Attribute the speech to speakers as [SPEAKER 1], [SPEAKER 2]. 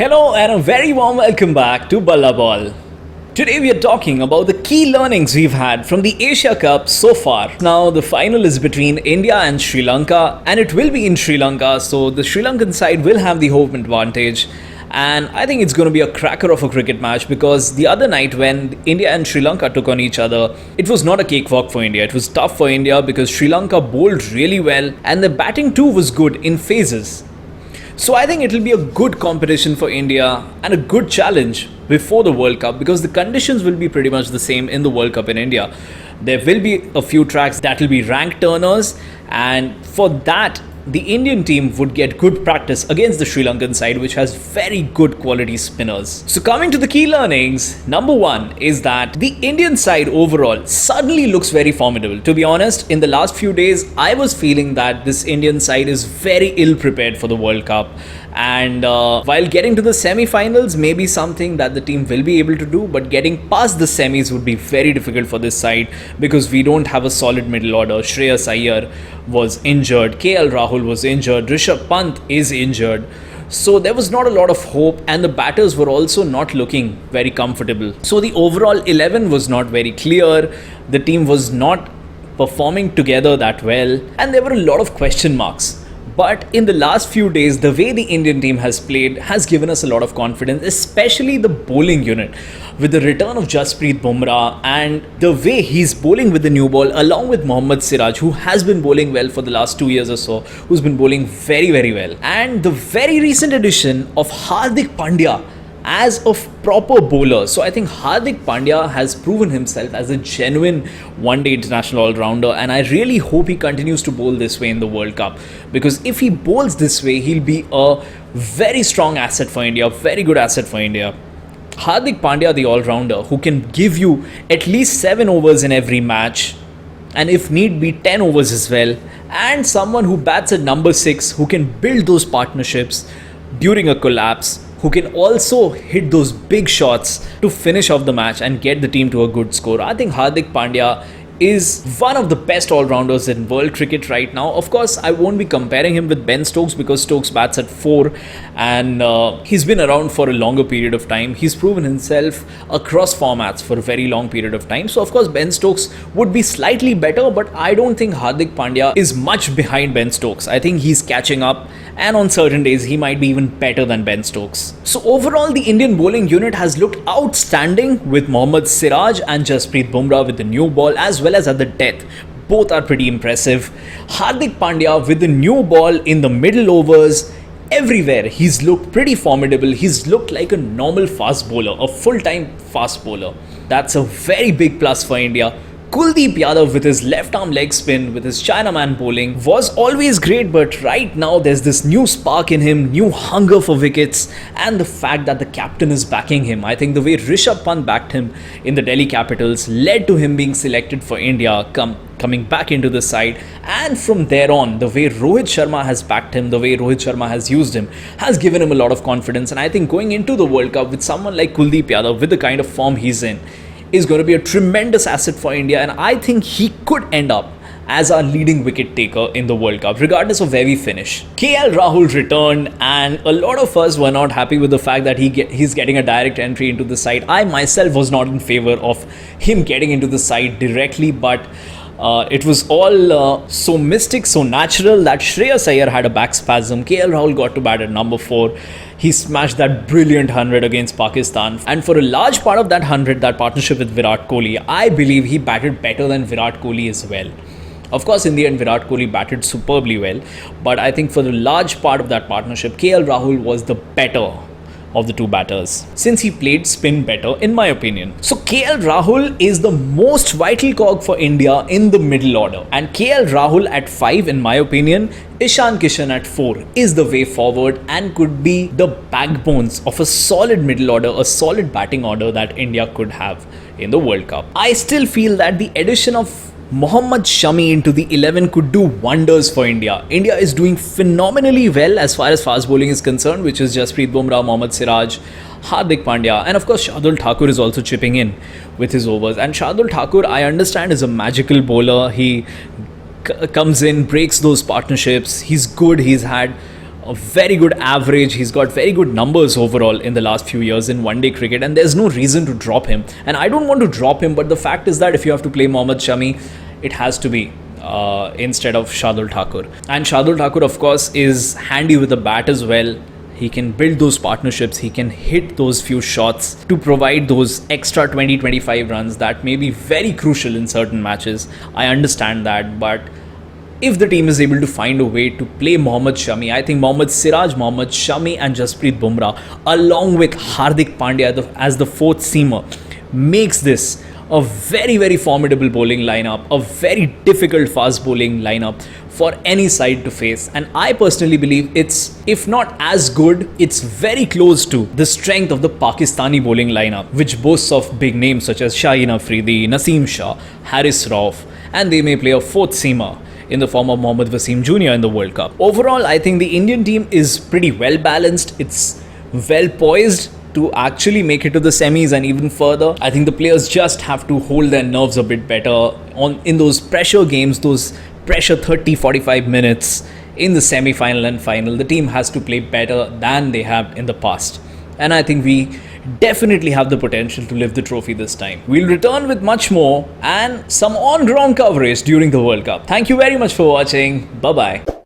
[SPEAKER 1] Hello and a very warm welcome back to Balla Ball. Today we are talking about the key learnings we've had from the Asia Cup so far. Now the final is between India and Sri Lanka, and it will be in Sri Lanka, so the Sri Lankan side will have the home advantage. And I think it's going to be a cracker of a cricket match, because the other night when India and Sri Lanka took on each other, it was not a cakewalk for India. It was tough for India because Sri Lanka bowled really well and the batting too was good in phases. So I think it will be a good competition for India and a good challenge before the World Cup, because the conditions will be pretty much the same in the World Cup in India. There will be a few tracks that will be ranked turners, and for that the Indian team would get good practice against the Sri Lankan side, which has very good quality spinners. So coming to the key learnings, number one is that the Indian side overall suddenly looks very formidable. To be honest, in the last few days, I was feeling that this Indian side is very ill prepared for the World Cup. And while getting to the semi-finals may be something that the team will be able to do, but getting past the semis would be very difficult for this side, because we don't have a solid middle order. Shreyas Iyer was injured, KL Rahul was injured, Rishabh Pant is injured. So there was not a lot of hope, and the batters were also not looking very comfortable. So the overall 11 was not very clear. The team was not performing together that well, and there were a lot of question marks. But in the last few days, the way the Indian team has played has given us a lot of confidence, especially the bowling unit. With the return of Jasprit, Bumrah, and the way he's bowling with the new ball, along with Mohammed Siraj, who has been bowling well for the last 2 years or so, who's been bowling very, very well. And the very recent addition of Hardik Pandya as a proper bowler. So I think Hardik Pandya has proven himself as a genuine one-day international all-rounder, and I really hope he continues to bowl this way in the World Cup, because if he bowls this way, he'll be a very strong asset for India, very good asset for India. Hardik Pandya, the all-rounder, who can give you at least 7 overs in every match, and if need be 10 overs as well, and someone who bats at number 6, who can build those partnerships during a collapse, who can also hit those big shots to finish off the match and get the team to a good score. I think Hardik Pandya is one of the best all-rounders in world cricket right now. Of course, I won't be comparing him with Ben Stokes, because Stokes bats at 4 and he's been around for a longer period of time. He's proven himself across formats for a very long period of time. So of course, Ben Stokes would be slightly better, but I don't think Hardik Pandya is much behind Ben Stokes. I think he's catching up, and on certain days he might be even better than Ben Stokes. So overall, the Indian bowling unit has looked outstanding, with Mohammad Siraj and Jasprit Bumrah with the new ball, as well as at the death. Both are pretty impressive. Hardik Pandya with the new ball in the middle overs, everywhere he's looked pretty formidable. He's looked like a normal fast bowler, a full-time fast bowler. That's a very big plus for India. Kuldeep Yadav with his left arm leg spin, with his Chinaman bowling, was always great, but right now there's this new spark in him, new hunger for wickets, and the fact that the captain is backing him. I think the way Rishabh Pant backed him in the Delhi Capitals led to him being selected for India, coming back into the side, and from there on, the way Rohit Sharma has backed him, the way Rohit Sharma has used him, has given him a lot of confidence. And I think going into the World Cup with someone like Kuldeep Yadav, with the kind of form he's in, is going to be a tremendous asset for India, and I think he could end up as our leading wicket taker in the World Cup, regardless of where we finish. KL Rahul returned, and a lot of us were not happy with the fact that he's getting a direct entry into the side. I myself was not in favor of him getting into the side directly, but it was all so mystic, so natural, that Shreyas Iyer had a back spasm. KL Rahul got to bat at number 4. He smashed that brilliant 100 against Pakistan. And for a large part of that 100, that partnership with Virat Kohli, I believe he batted better than Virat Kohli as well. Of course, in the end, Virat Kohli batted superbly well. But I think for the large part of that partnership, KL Rahul was the better of the two batters, since he played spin better, in my opinion. So KL Rahul is the most vital cog for India in the middle order, and KL Rahul at 5, in my opinion, Ishan Kishan at 4 is the way forward, and could be the backbones of a solid middle order, a solid batting order that India could have in the World Cup. I still feel that the addition of Mohammed Shami into the 11 could do wonders for India. India is doing phenomenally well as far as fast bowling is concerned, which is Jasprit Bumrah, Mohammad Siraj, Hardik Pandya, and of course Shardul Thakur is also chipping in with his overs. And Shardul Thakur, I understand, is a magical bowler. He comes in, breaks those partnerships. He's good. He's had a very good average. He's got very good numbers overall in the last few years in one-day cricket, and there's no reason to drop him. And I don't want to drop him, but the fact is that if you have to play Mohammed Shami, it has to be instead of Shardul Thakur. And Shardul Thakur, of course, is handy with the bat as well. He can build those partnerships, he can hit those few shots to provide those extra 20-25 runs that may be very crucial in certain matches. I understand that, but if the team is able to find a way to play Mohammed Shami, I think Mohammed Siraj, Mohammed Shami and Jasprit Bumrah, along with Hardik Pandya as the fourth seamer, makes this a very, very formidable bowling lineup, a very difficult fast bowling lineup for any side to face. And I personally believe it's, if not as good, it's very close to the strength of the Pakistani bowling lineup, which boasts of big names such as Shaheen Afridi, Naseem Shah, Haris Rauf, and they may play a fourth seamer in the form of Mohammad Wasim Jr. in the World Cup. Overall, I think the Indian team is pretty well balanced. It's well poised to actually make it to the semis and even further. I think the players just have to hold their nerves a bit better in those pressure games, those pressure 30-45 minutes in the semi-final and final. The team has to play better than they have in the past. And I think we definitely have the potential to lift the trophy this time. We'll return with much more and some on-ground coverage during the World Cup. Thank you very much for watching. Bye-bye.